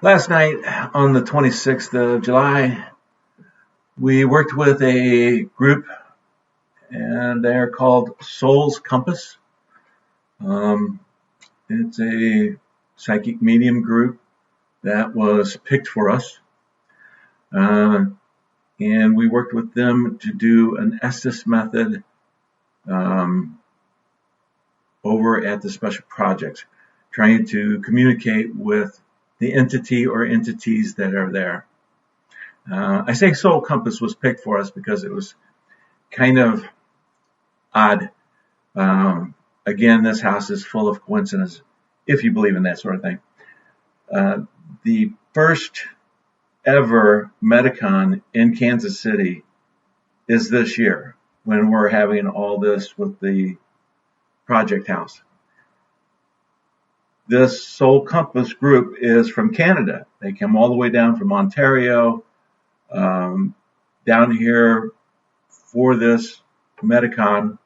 Last night, on the 26th of July, we worked with a group, and they're called Soul's Compass. It's a psychic medium group that was picked for us. And we worked with them to do an Estes method over at the special projects, trying to communicate with the entity or entities that are there. I say Soul Compass was picked for us because it was kind of odd. Again, this house is full of coincidence, if you believe in that sort of thing. The first ever Medicon in Kansas City is this year, when we're having all this with the project house. This Soul Compass group is from Canada. They come all the way down from Ontario, down here for this Medicon.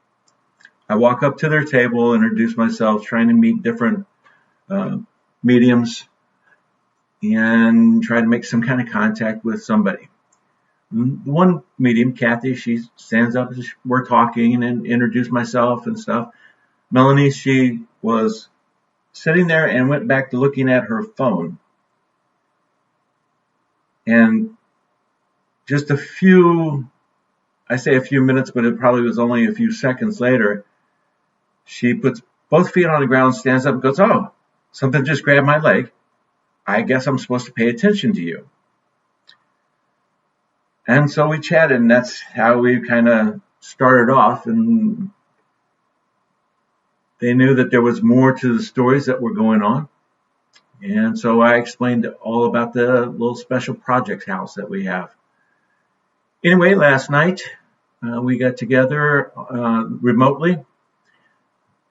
I walk up to their table, introduce myself, trying to meet different mediums and try to make some kind of contact with somebody. One medium, Kathy, she stands up as we're talking and introduce myself and stuff. Melanie, she was sitting there and went back to looking at her phone. And just a few minutes, but it probably was only a few seconds later, she puts both feet on the ground, stands up and goes, "Oh, something just grabbed my leg. I guess I'm supposed to pay attention to you." And so we chatted, and that's how we kind of started off. And they knew that there was more to the stories that were going on. And so I explained all about the little special projects house that we have. Anyway, last night we got together remotely.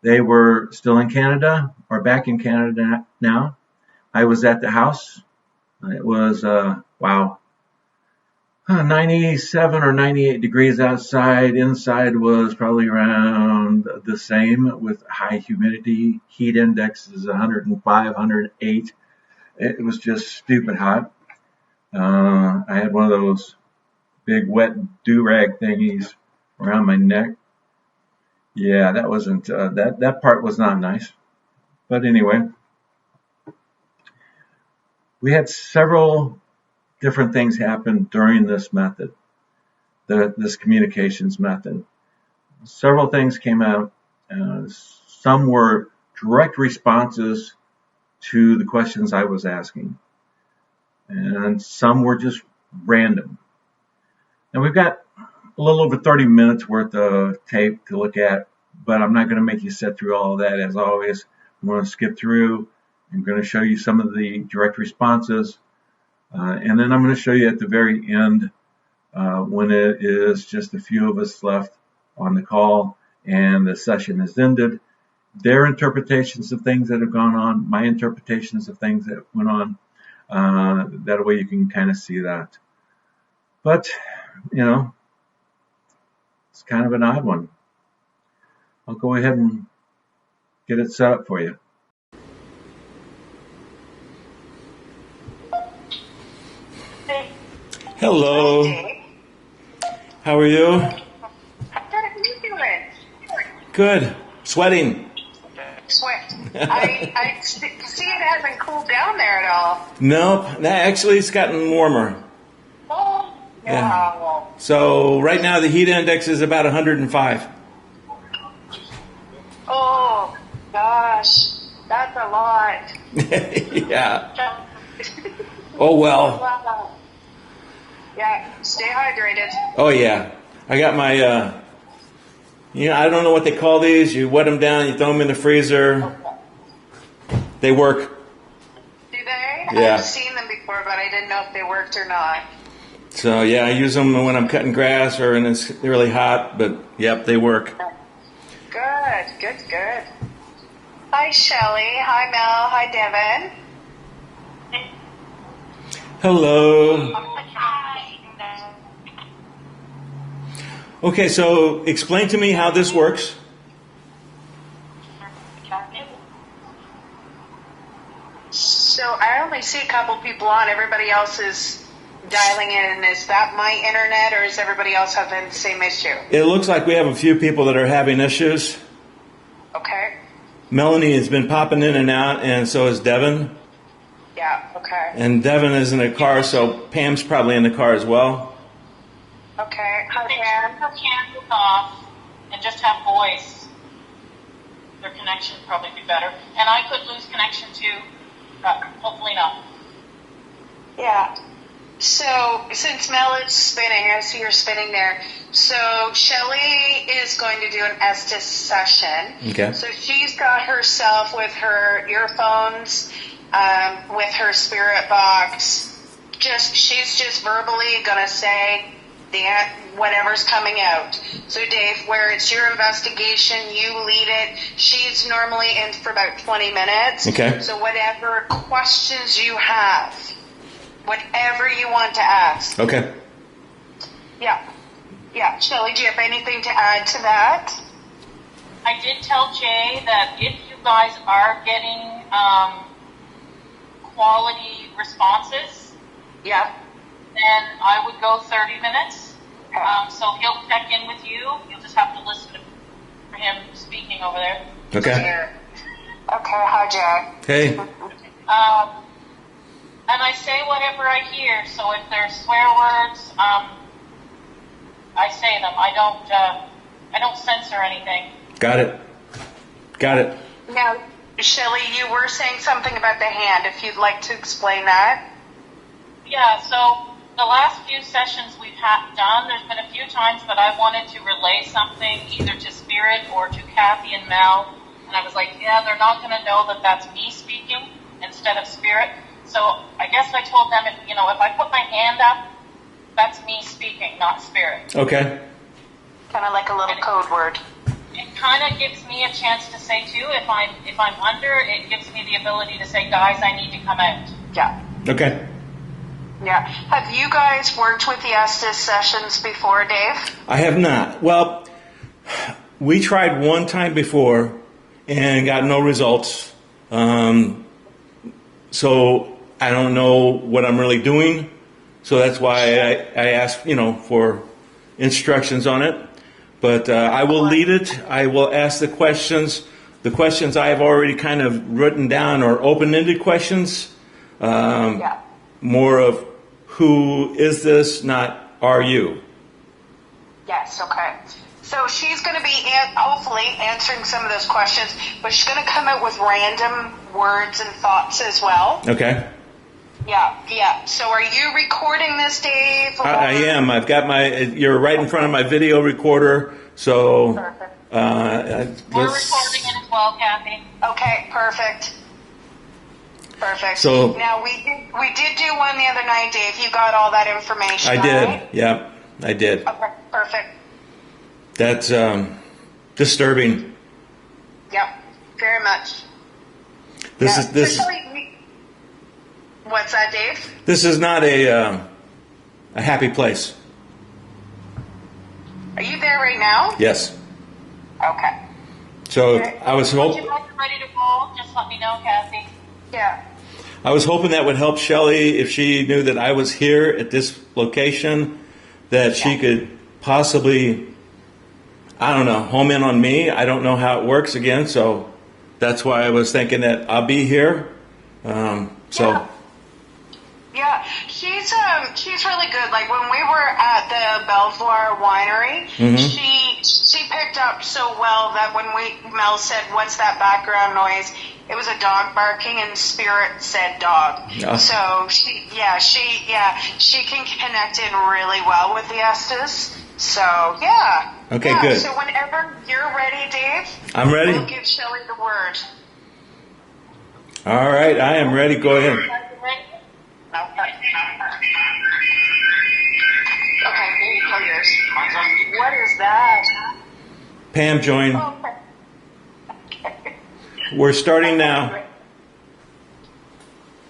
They were still in Canada, or back in Canada now. I was at the house. It was, 97 or 98 degrees outside. Inside was probably around the same, with high humidity. Heat index is 105, 108. It was just stupid hot. I had one of those big wet do-rag thingies around my neck. Yeah, that wasn't, that part was not nice. But anyway, we had several different things happen during this method, this communications method. Several things came out. Some were direct responses to the questions I was asking, and some were just random. And we've got a little over 30 minutes worth of tape to look at, but I'm not going to make you sit through all of that. As always, I'm going to skip through. I'm going to show you some of the direct responses. And then I'm going to show you at the very end, when it is just a few of us left on the call and the session is ended, their interpretations of things that have gone on, my interpretations of things that went on. That way you can kind of see that. But, it's kind of an odd one. I'll go ahead and get it set up for you. Hello. How are you? How are you doing? Good. Sweating. Sweat. I see it hasn't cooled down there at all. Nope. Actually, it's gotten warmer. Oh, Yeah. wow. So right now the heat index is about 105. Oh, gosh. That's a lot. Yeah. Oh, well. Wow. Yeah, stay hydrated. Oh, yeah. I got my, I don't know what they call these. You wet them down, you throw them in the freezer. They work. Do they? Yeah. I've seen them before, but I didn't know if they worked or not. So, yeah, I use them when I'm cutting grass or when it's really hot, but, yep, they work. Good. Hi, Shelley. Hi, Mel. Hi, Devin. Hello. Okay, so explain to me how this works. So I only see a couple people on. Everybody else is dialing in. Is that my internet, or is everybody else having the same issue? It looks like we have a few people that are having issues. Okay. Melanie has been popping in and out, and so is Devin. Yeah, okay. And Devin is in the car, so Pam's probably in the car as well. Okay. Hi, They Pam. turn her cameras off and just have voice. Their connection would probably be better. And I could lose connection too, but hopefully not. Yeah. So, since Mel is spinning, I see you're spinning there. So, Shelly is going to do an Estes session. Okay. So, she's got herself with her earphones, with her spirit box. She's just verbally going to say whatever's coming out. So, Dave, where it's your investigation, you lead it. She's normally in for about 20 minutes. Okay. So, whatever questions you have, whatever you want to ask. Okay. Yeah. Yeah. Shelley, do you have anything to add to that? I did tell Jay that if you guys are getting quality responses, Yeah. then I would go 30 minutes. So he'll check in with you. You'll just have to listen for him speaking over there. Okay. Okay. Hi, Jack. Hey. And I say whatever I hear. So if there's swear words, I say them. I don't censor anything. Got it. Got it. Now, Shelley, you were saying something about the hand. If you'd like to explain that. Yeah, so the last few sessions we've done, there's been a few times that I wanted to relay something either to Spirit or to Kathy and Mel, and I was like, yeah, they're not going to know that that's me speaking instead of Spirit. So I guess I told them, if I put my hand up, that's me speaking, not Spirit. Okay. Kind of like a little code word. It kind of gives me a chance to say too, if I'm under, it gives me the ability to say, guys, I need to come out. Yeah. Okay. Yeah. Have you guys worked with the Estes sessions before, Dave? I have not. Well, we tried one time before and got no results. So I don't know what I'm really doing. So that's why I asked, for instructions on it. But I will lead it. I will ask the questions. The questions I have already kind of written down are open-ended questions. Yeah. More of who is this, not are you. Yes, okay. So she's going to be hopefully answering some of those questions, but she's going to come out with random words and thoughts as well. Okay. Yeah. So are you recording this, Dave? I am. I've got you're right in front of my video recorder, so. Perfect. We're recording it as well, Kathy. Okay, perfect. So now we did do one the other night, Dave. You got all that information. I did. Right? Yeah, I did. Okay, perfect. That's disturbing. Yep, very much. This Yeah. is. What's that, Dave? This is not a happy place. Are you there right now? Yes. Okay. So Okay. I was Once hoping. you're ready to roll, just let me know, Kathy. Yeah. I was hoping that would help Shelley if she knew that I was here at this location, that she could possibly, I don't know, home in on me. I don't know how it works again, so that's why I was thinking that I'll be here. So. Yeah, she's really good. Like when we were at the Belvoir Winery, she picked up so well that when Mel said, "What's that background noise?" It was a dog barking, and Spirit said dog. Yeah. So she can connect in really well with the Estes. So yeah. Okay, yeah, good. So whenever you're ready, Dave, I'm ready. we'll give Shelley the word. All right, I am ready. Go ahead. Okay, here you go, yours. What is that? Pam, join. Okay. We're starting now.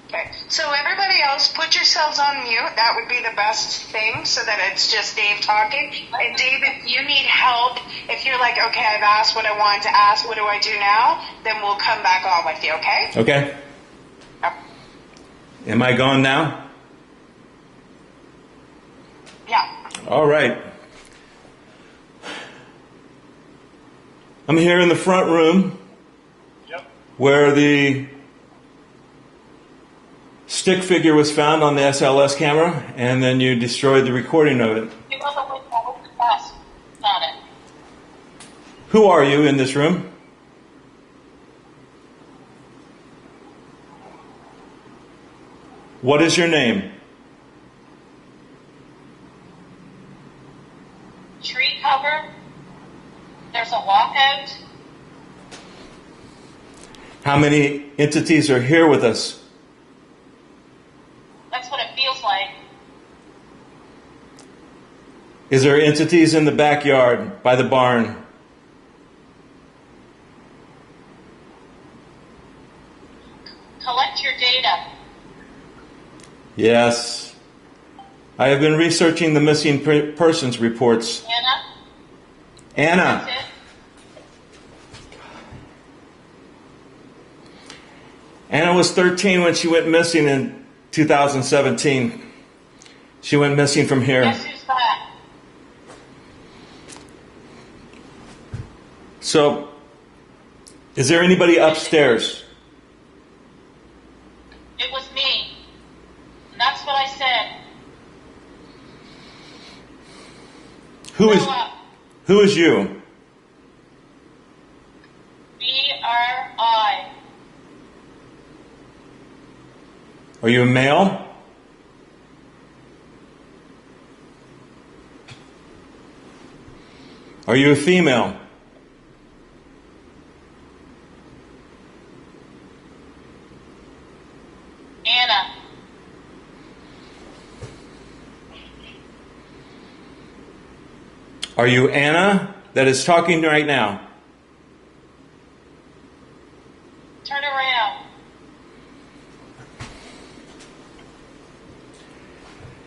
Okay, so everybody else, put yourselves on mute. That would be the best thing, so that it's just Dave talking. And Dave, if you need help, if you're like, okay, I've asked what I wanted to ask, what do I do now? Then we'll come back on with you, okay? Okay. Yep. Am I gone now? Yeah. All right. I'm here in the front room where the stick figure was found on the SLS camera, and then you destroyed the recording of it. It wasn't with us on it. Who are you in this room? What is your name? Tree cover. There's a walkout. How many entities are here with us? That's what it feels like. Is there entities in the backyard by the barn? Collect your data. Yes. I have been researching the missing persons reports. Anna. That's it. Anna was 13 when she went missing in 2017. She went missing from here. Guess who's that? So, is there anybody upstairs? It was me. And that's what I said. Who is you? B-R-I. Are you a male? Are you a female? Anna. Are you Anna that is talking right now? Turn around.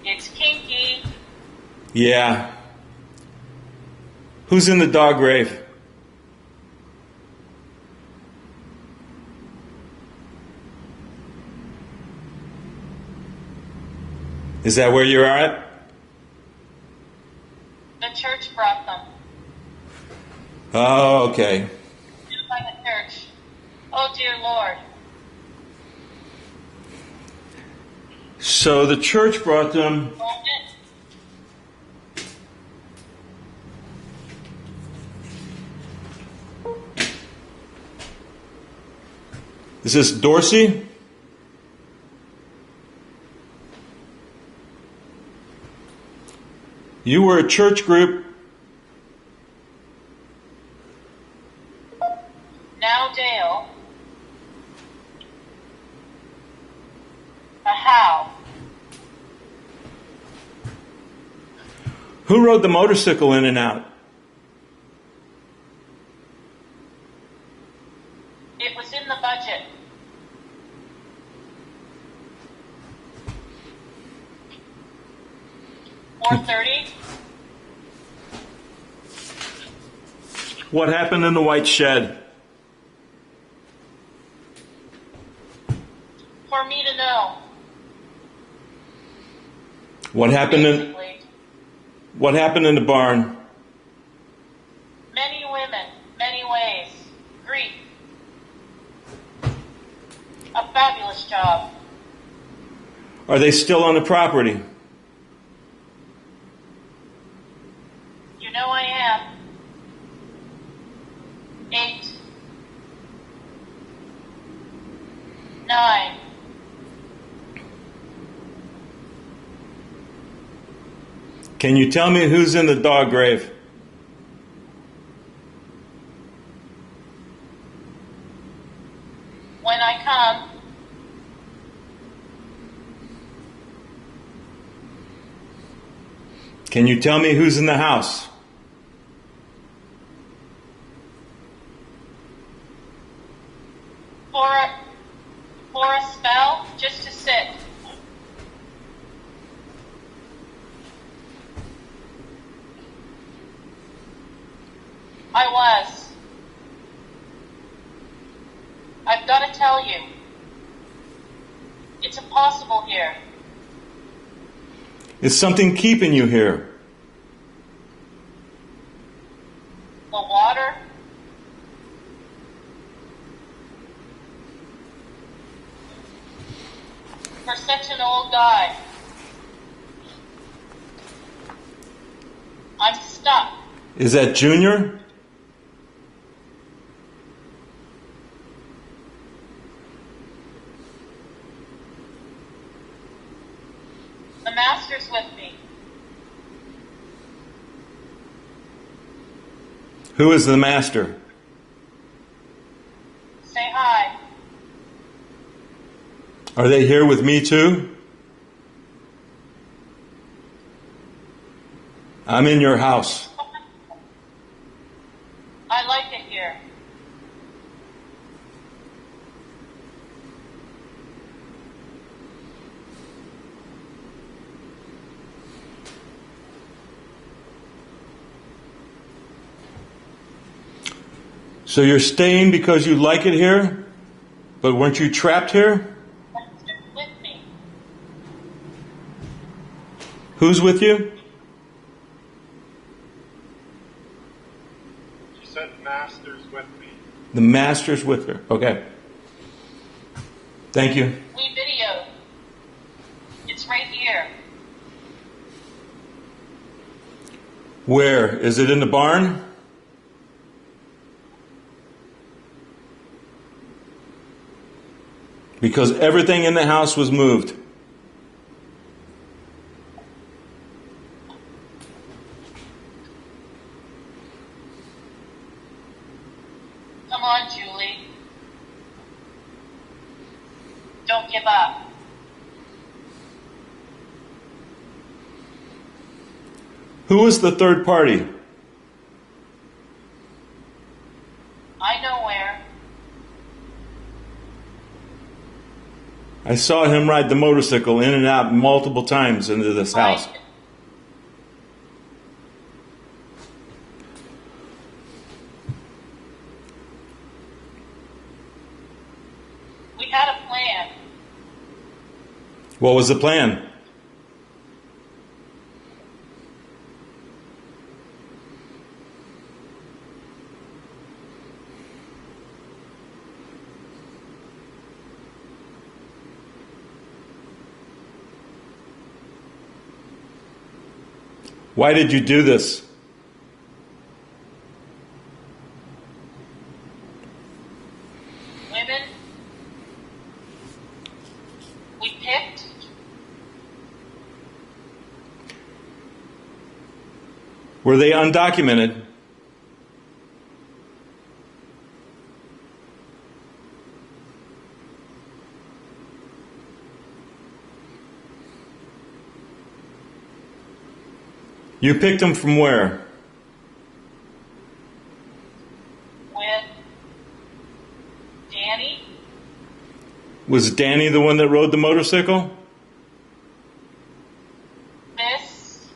It's kinky. Yeah. Who's in the dog grave? Is that where you're at? The church brought them. Oh, okay. By the church. Oh, dear Lord. So the church brought them. Is this Dorsey? You were a church group. Now Dale. A how? Who rode the motorcycle in and out? It was in the budget. $430. What happened in the white shed? For me to know. What happened Basically. What happened in the barn? Many women, many ways. Grief. A fabulous job. Are they still on the property? You know I am. 8. 9. Can you tell me who's in the dog grave? When I come, Can you tell me who's in the house? for a spell, just to sit. I was. I've got to tell you. It's impossible here. Is something keeping you here? The water? For such an old guy. I'm stuck. Is that Junior? The master's with me. Who is the master? Say hi. Are they here with me too? I'm in your house. I like it here. So you're staying because you like it here? But weren't you trapped here? With me. Who's with you? She said, Master's with me. The master's with her. Okay. Thank you. We videoed. It's right here. Where? Is it in the barn? Because everything in the house was moved. Come on, Julie. Don't give up. Who was the third party? I know where. I saw him ride the motorcycle in and out multiple times into this house. We had a plan. What was the plan? Why did you do this? Women. We picked. Were they undocumented? You picked them from where? With Danny. Was Danny the one that rode the motorcycle? This.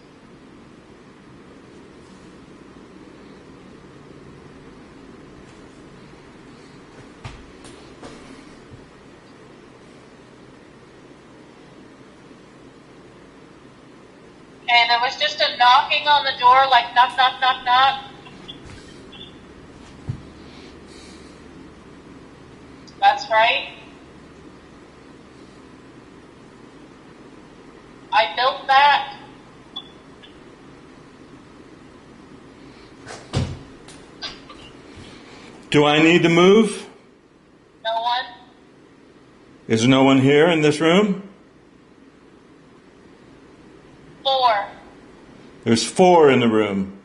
Okay, there was just a knocking on the door, like knock, knock, knock, knock. That's right. I built that. Do I need to move? No one. Is no one here in this room? 4. There's 4 in the room.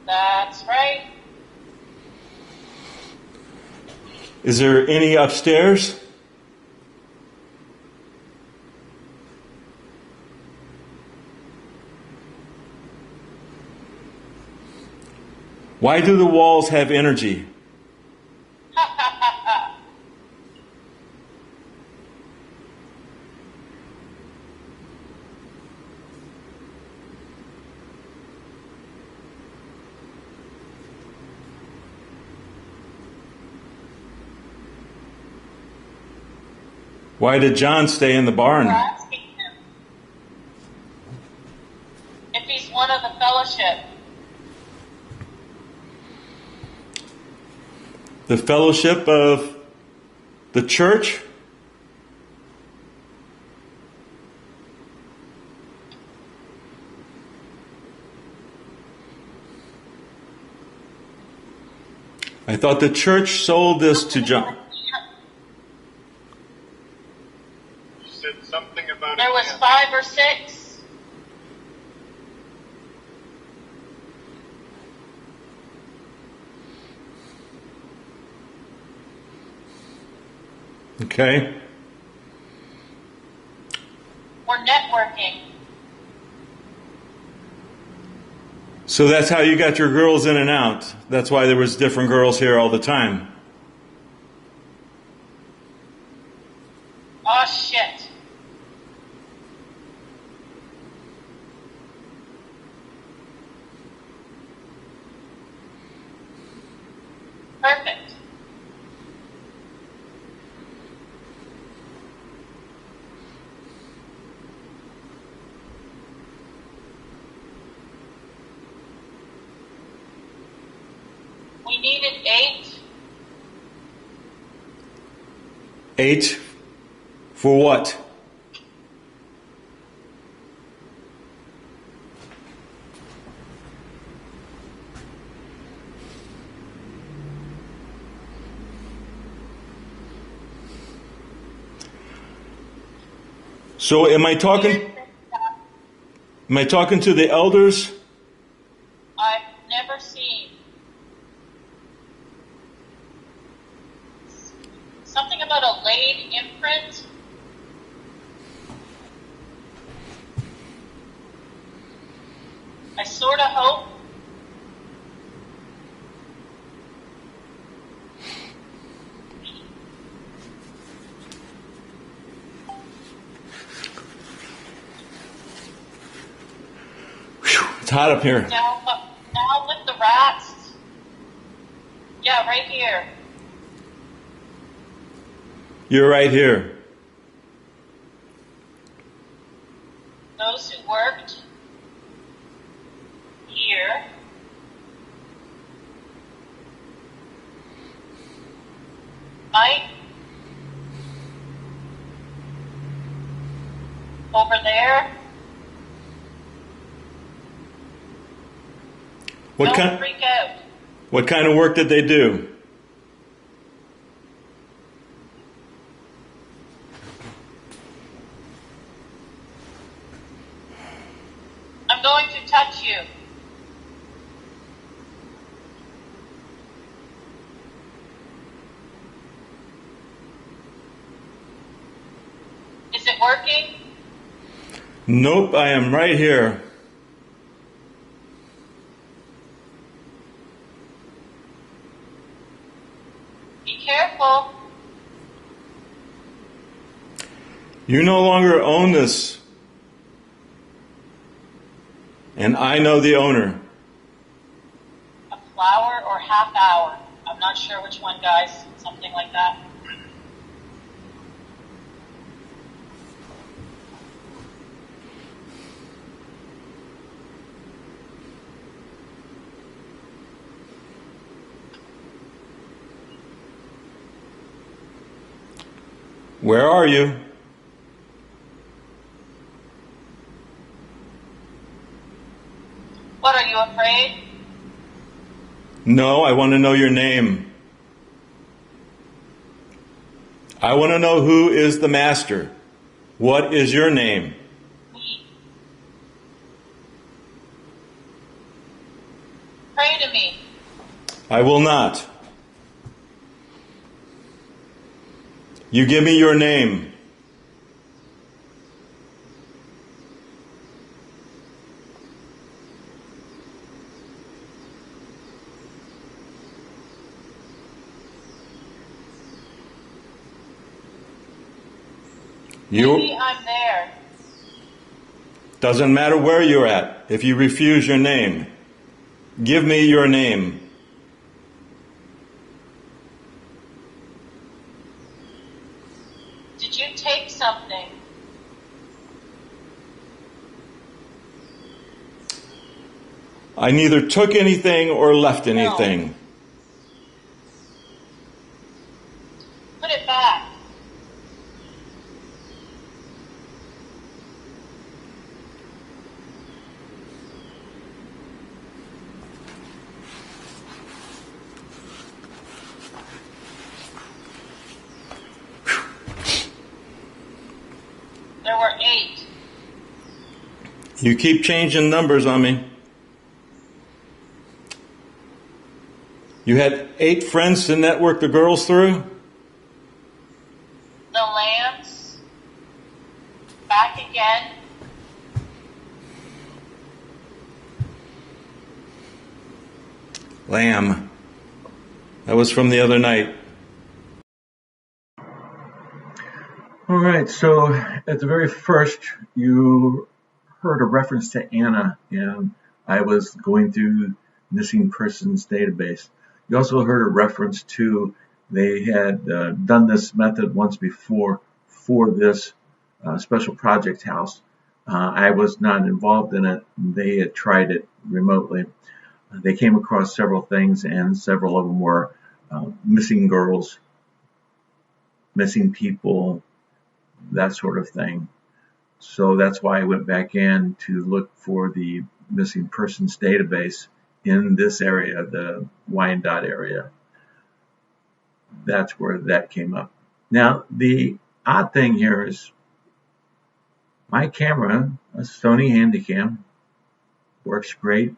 That's right. Is there any upstairs? Why do the walls have energy? Why did John stay in the barn? We're asking him if he's one of the fellowship. The fellowship of the church? I thought the church sold this to John. You said something about There it. was 5 or 6. Okay. We're networking. So that's how you got your girls in and out. That's why there was different girls here all the time. Oh, shit. Perfect. We needed 8. 8 for what? So am I talking to the elders? I've never seen something about a laid imprint. I sort of hope. It's hot up here. Now with the rats. Yeah, right here. You're right here. Those who worked here. Mike. Over there. Don't freak out. What kind of work did they do? I'm going to touch you. Is it working? Nope, I am right here. Be careful. You no longer own this. And I know the owner. A flower or half hour. I'm not sure which one, guys. Something like that. Where are you? What, are you afraid? No, I want to know your name. I want to know who is the master. What is your name? Me. Pray to me. I will not. You give me your name. Maybe I'm there. Doesn't matter where you're at if you refuse your name. Give me your name. Did Did you take something? I neither took anything or left anything. Put it back. There were 8. You keep changing numbers on me. You had 8 friends to network the girls through? The Lambs. Back again. Lamb. That was from the other night. All right, so at the very first, you heard a reference to Anna, and I was going through missing persons database. You also heard a reference to they had done this method once before for this special project house. I was not involved in it. They had tried it remotely. They came across several things, and several of them were missing girls, missing people, that sort of thing. So that's why I went back in to look for the missing persons database in this area, the Wyandotte area. That's where that came up. Now, the odd thing here is my camera, a Sony Handycam, works great.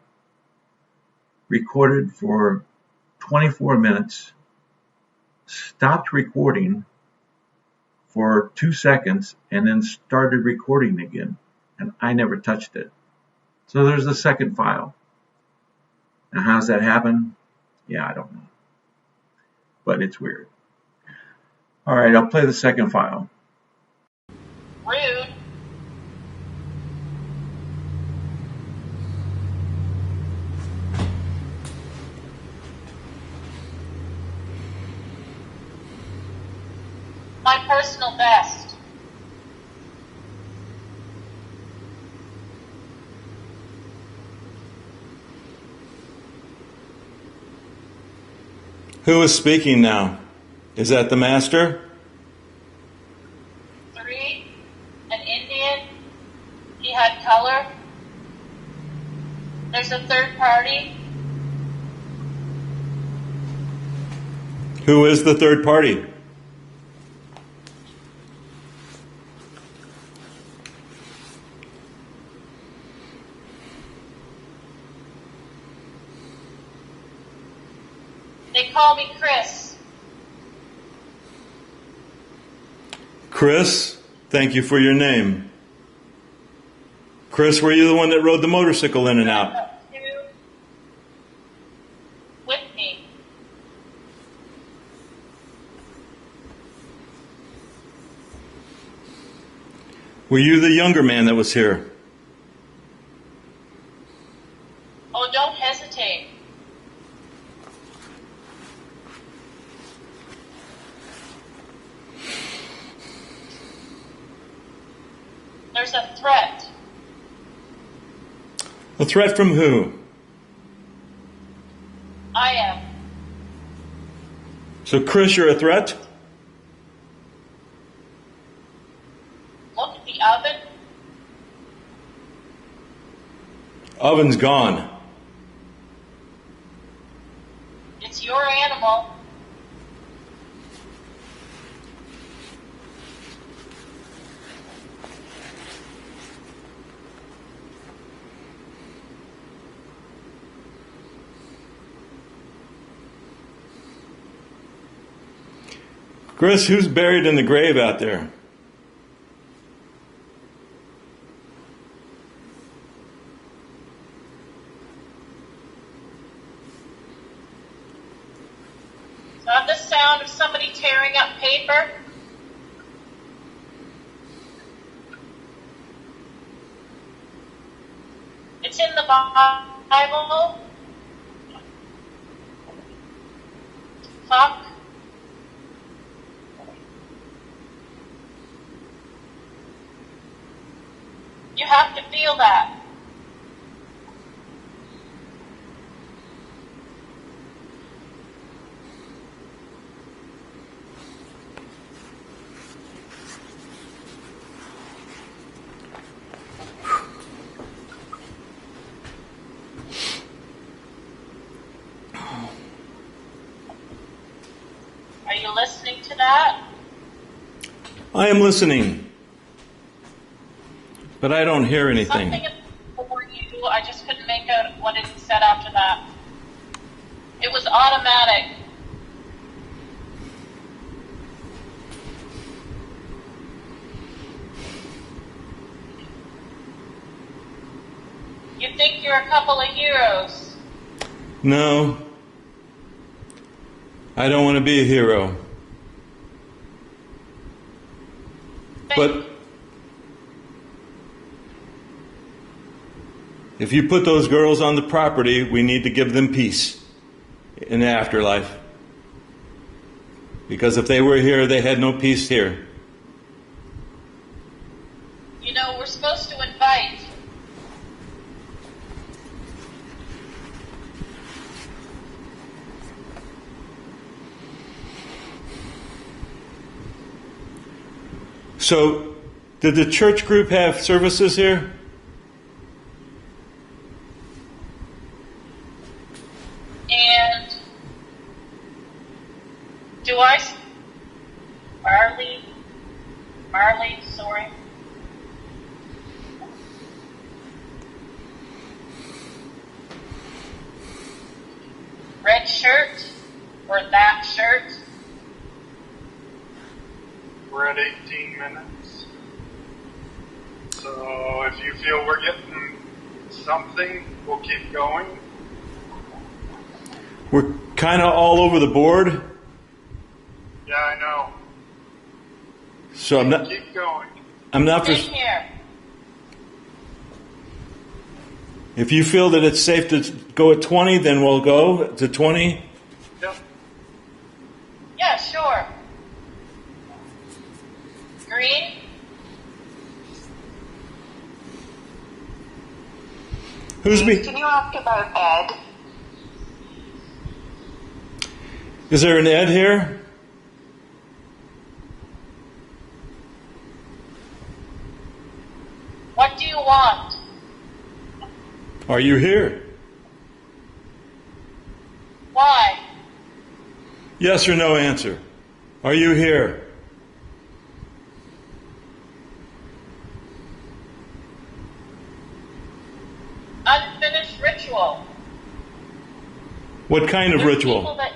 Recorded for 24 minutes, stopped recording for 2 seconds, and then started recording again. And I never touched it. So there's a second file. Now, how's that happen? Yeah, I don't know. But it's weird. All right, I'll play the second file. Rude. My personal best. Who is speaking now? Is that the master? 3, an Indian. He had color. There's a third party. Who is the third party? They call me Chris. Chris, thank you for your name. Chris, were you the one that rode the motorcycle in and out? With me. Were you the younger man that was here? Oh, don't hesitate. There's a threat. A threat from who? I am. So, Chris, you're a threat? Look at the oven. Oven's gone. It's your animal. Chris, who's buried in the grave out there? Not the sound of somebody tearing up paper. It's in the Bible. Fuck. feel that. Are you listening to that? I am listening, but I don't hear anything. Something for you, I just couldn't make out what it said after that. It was automatic. You think you're a couple of heroes. No, I don't want to be a hero. But if you put those girls on the property, we need to give them peace in the afterlife. Because if they were here, they had no peace here. You know, we're supposed to invite. So, did the church group have services here? And do Marley, sorry. Red shirt or that shirt? We're at 18 minutes. So if you feel we're getting something, we'll keep going. We're kind of all over the board. Yeah, I know. So I'm not. Keep going. I'm not for. Same here. If you feel that it's safe to go at 20, then we'll go to 20. Yep. Yeah, sure. Green? Who's me? Can you ask about Ed? Is there an Ed here? What do you want? Are you here? Why? Yes or no answer. Are you here? Unfinished ritual. What kind of There's ritual? people that-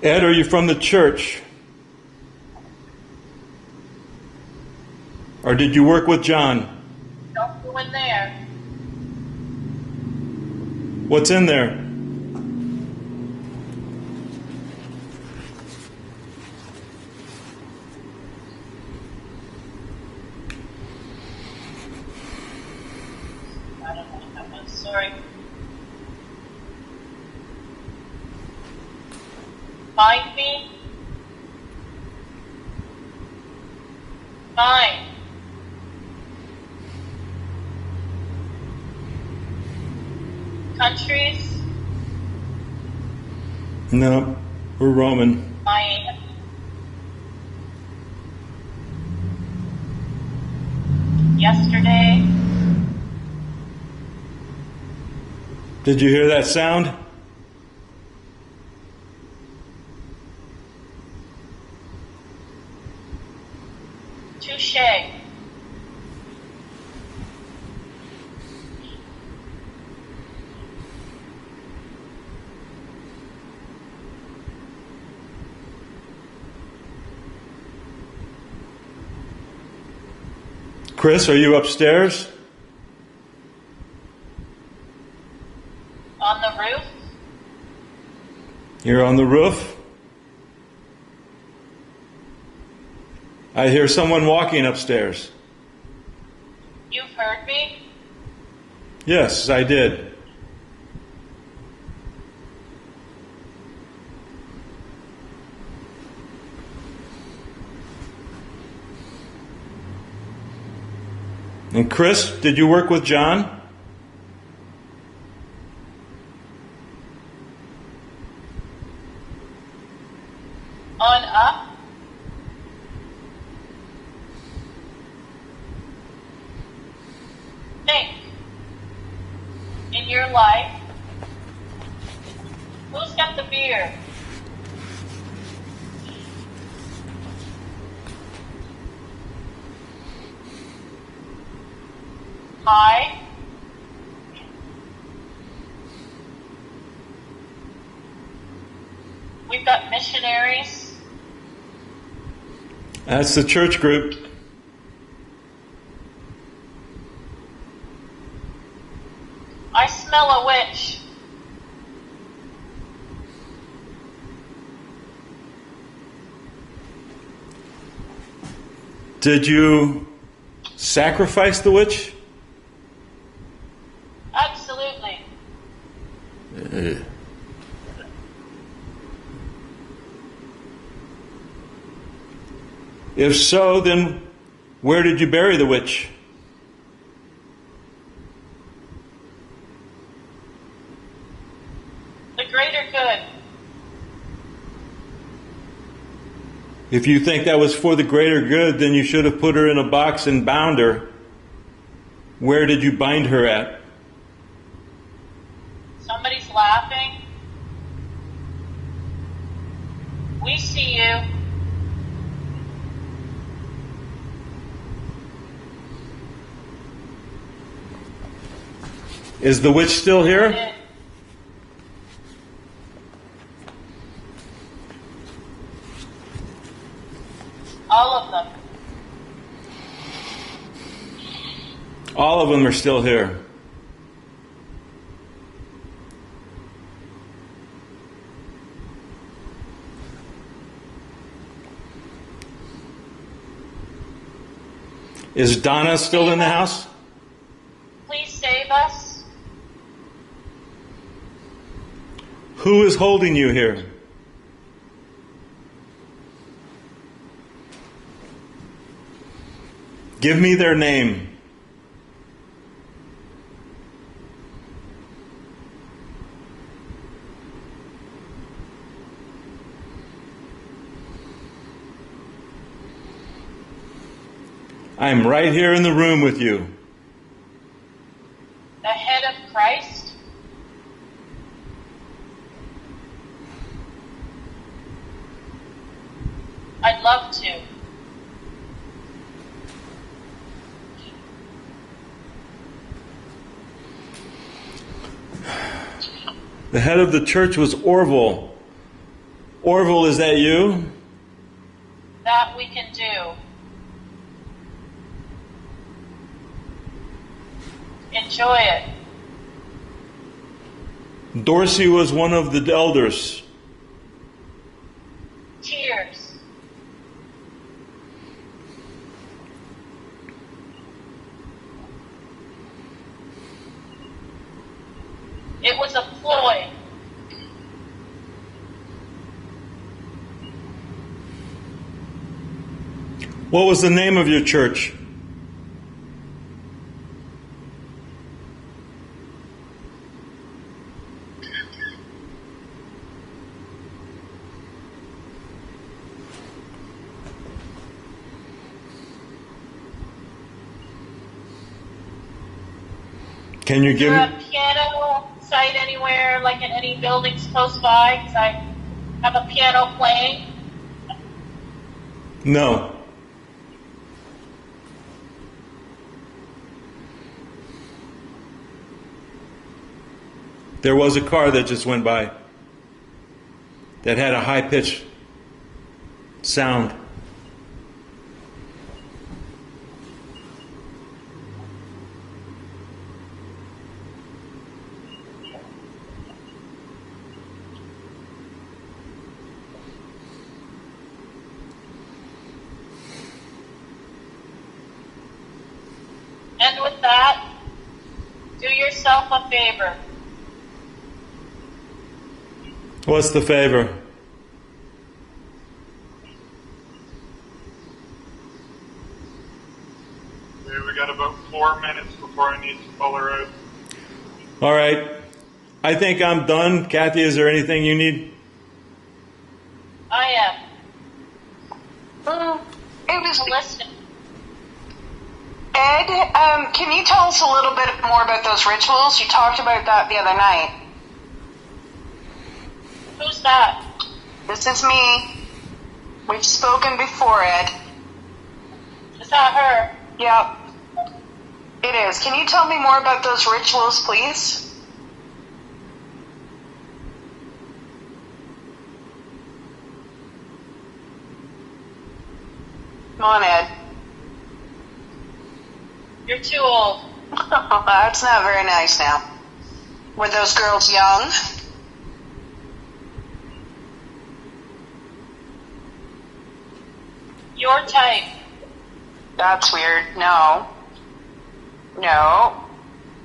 Ed, are you from the church? Or did you work with John? Don't go in there. What's in there? I don't know that one. Sorry. Find me? Fine. Countries? No, we're Roman. Miami. Yesterday? Did you hear that sound? Touche. Chris, are you upstairs? On the roof? You're on the roof? I hear someone walking upstairs. You've heard me? Yes, I did. And Chris, did you work with John? On up. Think. In your life, who's got the beer? Hi. We've got missionaries. That's the church group. I smell a witch. Did you sacrifice the witch? Absolutely. If so, then where did you bury the witch? The greater good. If you think that was for the greater good, then you should have put her in a box and bound her. Where did you bind her at? Somebody's laughing. We see you. Is the witch still here? All of them. All of them are still here. Is Donna still in the house? Please save us. Who is holding you here? Give me their name. I'm right here in the room with you. The head of Christ. I'd love to. The head of the church was Orville. Orville, is that you? That we can do. Enjoy it. Dorsey was one of the elders. Tears. It was a ploy. What was the name of your church? Can you Is give there me? a piano site anywhere, like in any buildings close by? Because I have a piano playing. No. There was a car that just went by that had a high-pitched sound. And with that, do yourself a favor. What's the favor? Okay, we got about 4 minutes before I need to pull her out. All right. I think I'm done. Kathy, is there anything you need? I am. It was Listening. Ed. Can you tell us a little bit more about those rituals? You talked about that the other night. Who's that? This is me. We've spoken before, Ed. Is that her? Yep. It is. Can you tell me more about those rituals, please? Come on, Ed. You're too old. That's not very nice now. Were those girls young? Your type. That's weird. No. No.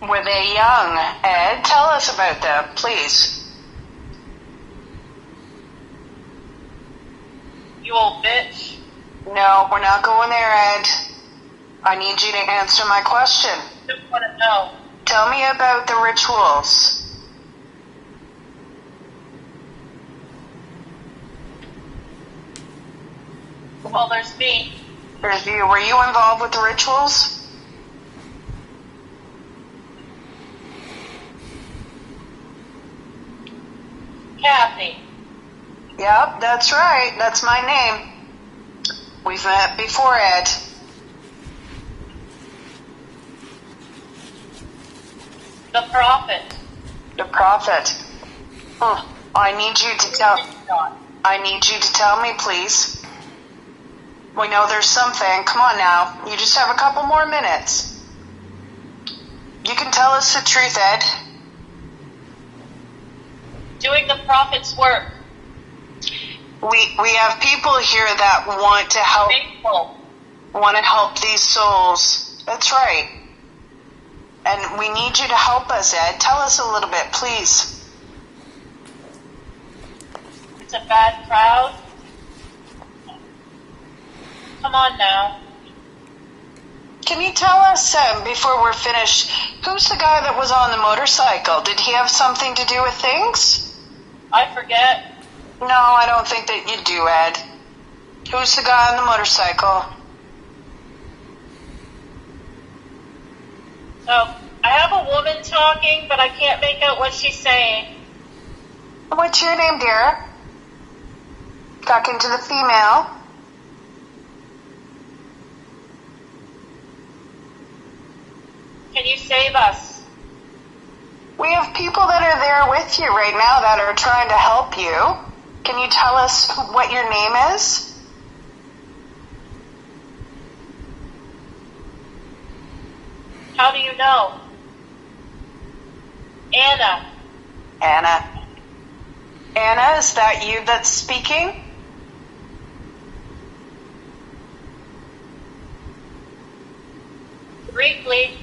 Were they young? Ed, tell us about them, please. You old bitch. No, we're not going there, Ed. I need you to answer my question. Just want to know. Tell me about the rituals. Well, there's me. Were you involved with the rituals? Kathy. Yep, that's right. That's my name. We've met before, Ed. The prophet. The prophet. I need you to tell me, please. We know there's something. Come on now. You just have a couple more minutes. You can tell us the truth, Ed. Doing the prophet's work. We have people here that want to help. Faithful. Want to help these souls. That's right. And we need you to help us, Ed. Tell us a little bit, please. It's a bad crowd. Come on now. Can you tell us, before we're finished, who's the guy that was on the motorcycle? Did he have something to do with things? I forget. No, I don't think that you do, Ed. Who's the guy on the motorcycle? So, I have a woman talking, but I can't make out what she's saying. What's your name, dear? Talking to the female. Can you save us? We have people that are there with you right now that are trying to help you. Can you tell us what your name is? How do you know? Anna. Anna. Anna, is that you that's speaking? Briefly.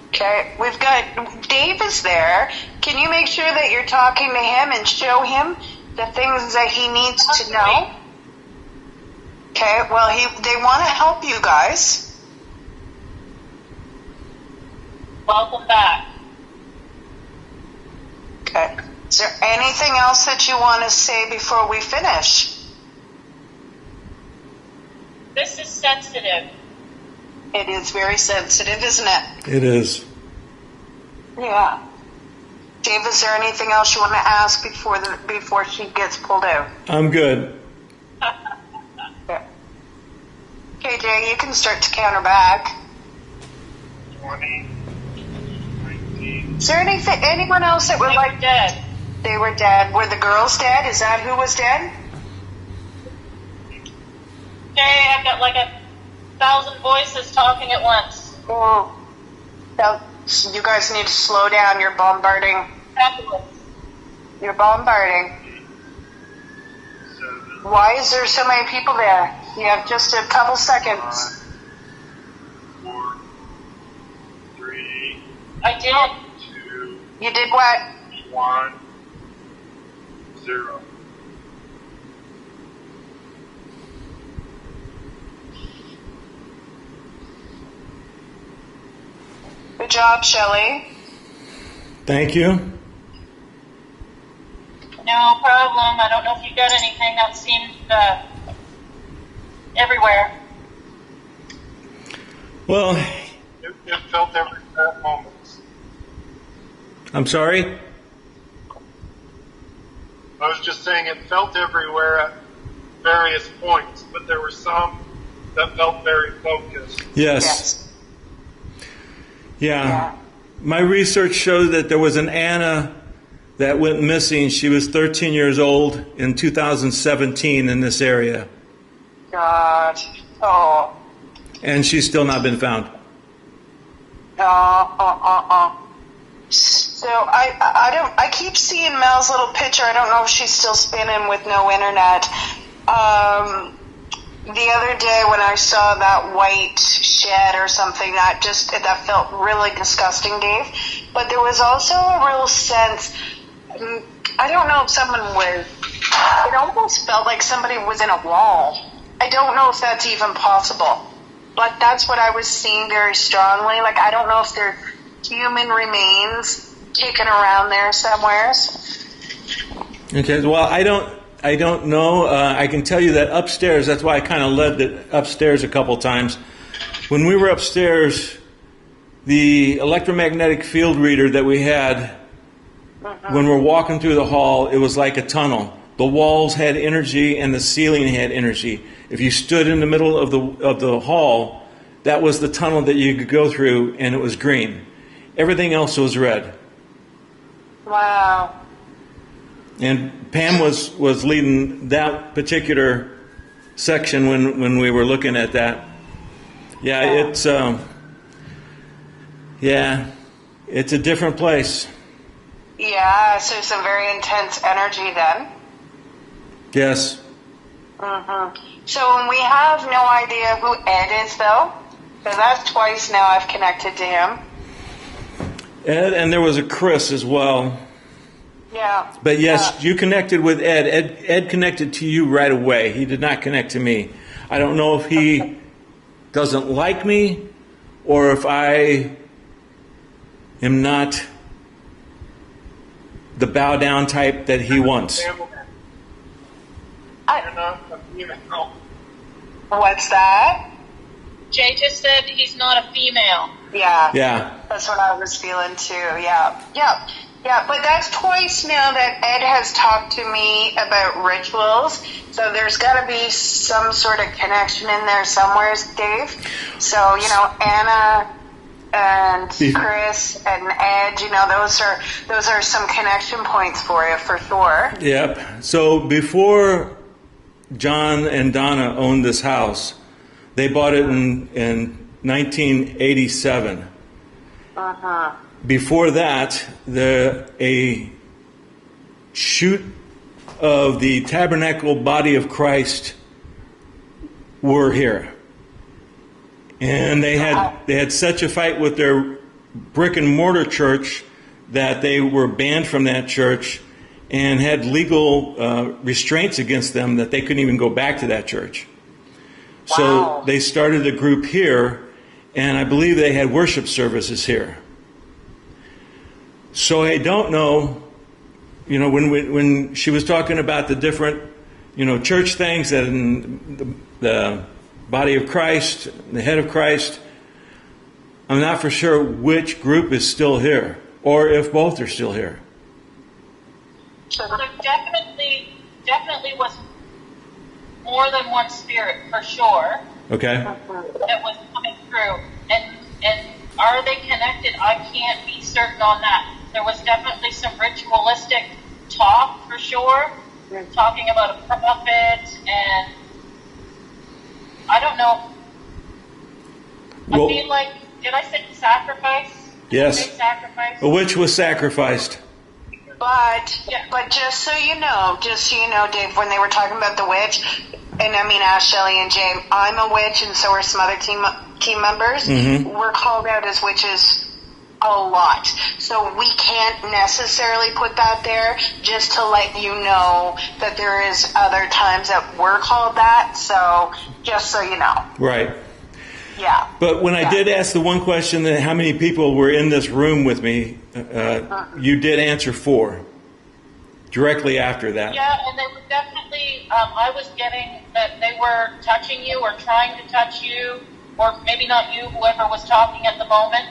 Okay, we've got Dave is there. Can you make sure that you're talking to him and show him the things that he needs to know? Okay, well, they want to help you guys. Welcome back. Okay. Is there anything else that you want to say before we finish? This is sensitive. It is very sensitive, isn't it? It is. Yeah. Dave, is there anything else you want to ask before she gets pulled out? I'm good. Yeah. Okay, Jay, you can start to counter back. 20, 19. Is there anyone else that would They like? were dead. They were dead. Were the girls dead? Is that who was dead? Okay, I've got like 1,000 voices talking at once. Oh. So you guys need to slow down. You're bombarding. Fabulous. You're bombarding. 7, Why is there so many people there? You have just a couple seconds. 5, 4, 3, I did. 2, You did what? 1, 0. Good job, Shelley. Thank you. No problem. I don't know if you got anything that seemed everywhere. Well, It felt everywhere at moments. I'm sorry? I was just saying it felt everywhere at various points, but there were some that felt very focused. Yes. Yeah. My research showed that there was an Anna that went missing. She was 13 years old in 2017 in this area. God. Oh. And she's still not been found. So I keep seeing Mel's little picture. I don't know if she's still spinning with no internet. The other day when I saw that white shed or something, that felt really disgusting, Dave. But there was also a real sense, I don't know if it almost felt like somebody was in a wall. I don't know if that's even possible. But that's what I was seeing very strongly. Like, I don't know if they're human remains kicking around there somewhere. Okay, well, I don't know. I can tell you that upstairs, that's why I kind of led it upstairs a couple times. When we were upstairs, the electromagnetic field reader that we had, when we're walking through the hall, it was like a tunnel. The walls had energy and the ceiling had energy. If you stood in the middle of the hall, that was the tunnel that you could go through, and it was green. Everything else was red. Wow. And Pam was leading that particular section when we were looking at that. Yeah, it's a different place. Yeah, so some very intense energy then. Yes. So we have no idea who Ed is, though. So that's twice now I've connected to him. Ed, and there was a Chris as well. Yeah. But yes, you connected with Ed. Ed connected to you right away. He did not connect to me. I don't know if he doesn't like me or if I am not the bow down type that he wants. You're not a female. What's that? Jay just said he's not a female. Yeah. Yeah. That's what I was feeling too. Yeah. But that's twice now that Ed has talked to me about rituals. So there's got to be some sort of connection in there somewhere, Dave. So, Anna and Chris and Ed, those are some connection points for you for sure. Yep. So before John and Donna owned this house, they bought it in 1987. Before that, a shoot of the Tabernacle Body of Christ were here, and they had such a fight with their brick and mortar church that they were banned from that church and had legal restraints against them that they couldn't even go back to that church. So they started a group here, and I believe they had worship services here. So I don't know, when she was talking about the different, church things that in the body of Christ, the head of Christ, I'm not for sure which group is still here, or if both are still here. So there definitely was more than one spirit, for sure. Okay. That was coming through. And are they connected? I can't be certain on that. There was definitely some ritualistic talk, for sure. Talking about a prophet, and I don't know. Well, I feel like, did I say sacrifice? Yes. Did I say sacrifice? A witch was sacrificed. But just so you know, Dave, when they were talking about the witch, and I mean, ask Shelley and James, I'm a witch, and so are some other team members. We're called out as witches a lot. So we can't necessarily put that there, just to let you know that there is other times that we're called that. So just so you know. Right. Yeah. But when I did ask the one question that how many people were in this room with me, you did answer 4 directly after that. Yeah, and they were definitely, I was getting that they were touching you or trying to touch you, or maybe not you, whoever was talking at the moment.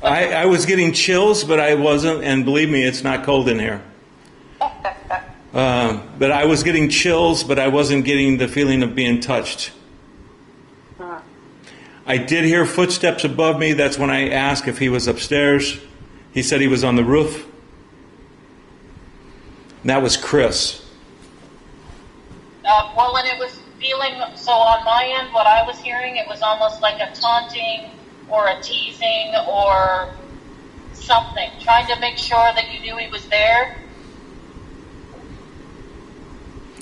I was getting chills, but I wasn't, and believe me, it's not cold in here. But I was getting chills, but I wasn't getting the feeling of being touched. I did hear footsteps above me. That's when I asked if he was upstairs. He said he was on the roof. And that was Chris. Well, and it was feeling, so on my end, what I was hearing, it was almost like a taunting or a teasing or something, trying to make sure that you knew he was there.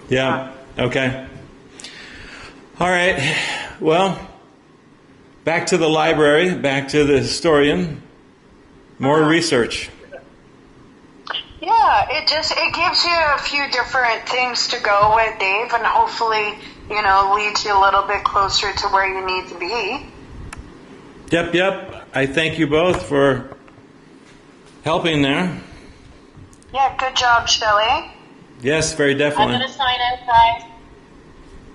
Yeah, okay. All right, well, back to the library, back to the historian, more research. Yeah, it gives you a few different things to go with, Dave, and hopefully, leads you a little bit closer to where you need to be. Yep. I thank you both for helping there. Yeah, good job, Shelley. Yes, very definitely. I'm going to sign out, guys.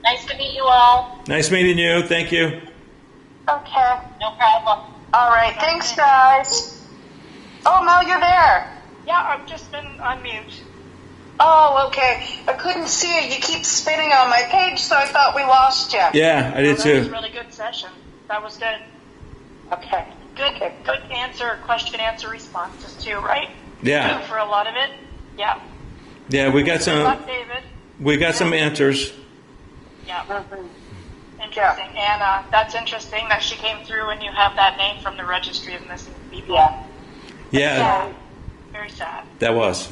Nice to meet you all. Nice meeting you. Thank you. Okay. No problem. All right, thanks, guys. Oh, Mel, you're there. Yeah, I've just been on mute. Oh, okay. I couldn't see it. You keep spinning on my page, so I thought we lost you. Yeah, I did That was too. a really good session. That was good. Okay. Good answer, question-answer responses too, right? Yeah. For a lot of it. Yeah. Yeah, we got Good some. luck, David. We got some answers. Yeah. Mhm. Interesting. And that's interesting that she came through and you have that name from the Registry of Missing People. Yeah. Yeah, Very sad. that was.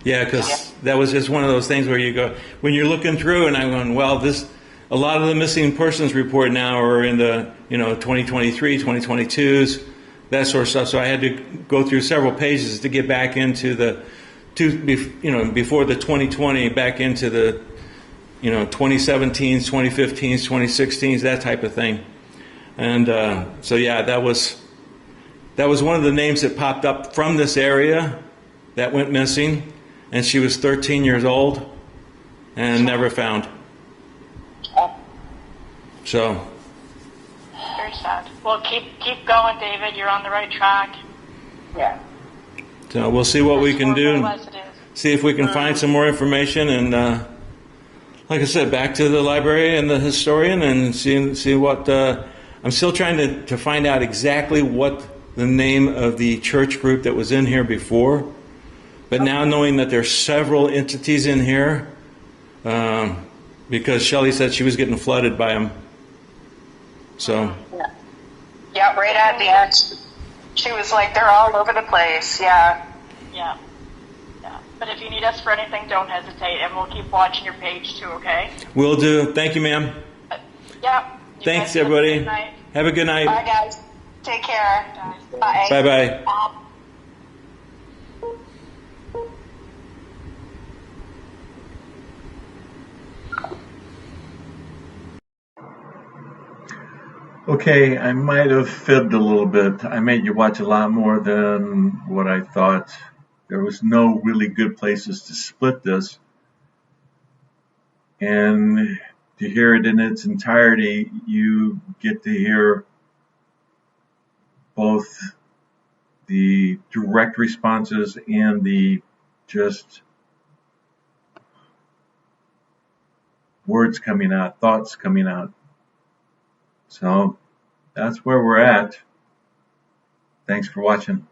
Yeah, because that was just one of those things where you go, when you're looking through and I'm going, well, a lot of the missing persons report now are in the, 2023, 2022s, that sort of stuff. So I had to go through several pages to get back into before the 2020, back into the, 2017s, 2015s, 2016s, that type of thing. And so, yeah, that was one of the names that popped up from this area that went missing. And she was 13 years old and never found. So. Very sad. Well, keep going, David. You're on the right track. Yeah. So we'll see what we can do. As it is. See if we can find some more information. And like I said, back to the library and the historian and see what. I'm still trying to find out exactly what the name of the church group that was in here before. But now knowing that there's several entities in here, because Shelley said she was getting flooded by them. So. Yeah, right at the end. She was like, they're all over the place. Yeah. Yeah. But if you need us for anything, don't hesitate, and we'll keep watching your page too, okay? Will do. Thank you, ma'am. Yeah. Thanks, everybody. Have a good night. Bye, guys. Take care. Bye. Bye-bye. Okay, I might have fibbed a little bit. I made you watch a lot more than what I thought. There was no really good places to split this. And to hear it in its entirety, you get to hear both the direct responses and the just words coming out, thoughts coming out. So that's where we're at. Thanks for watching.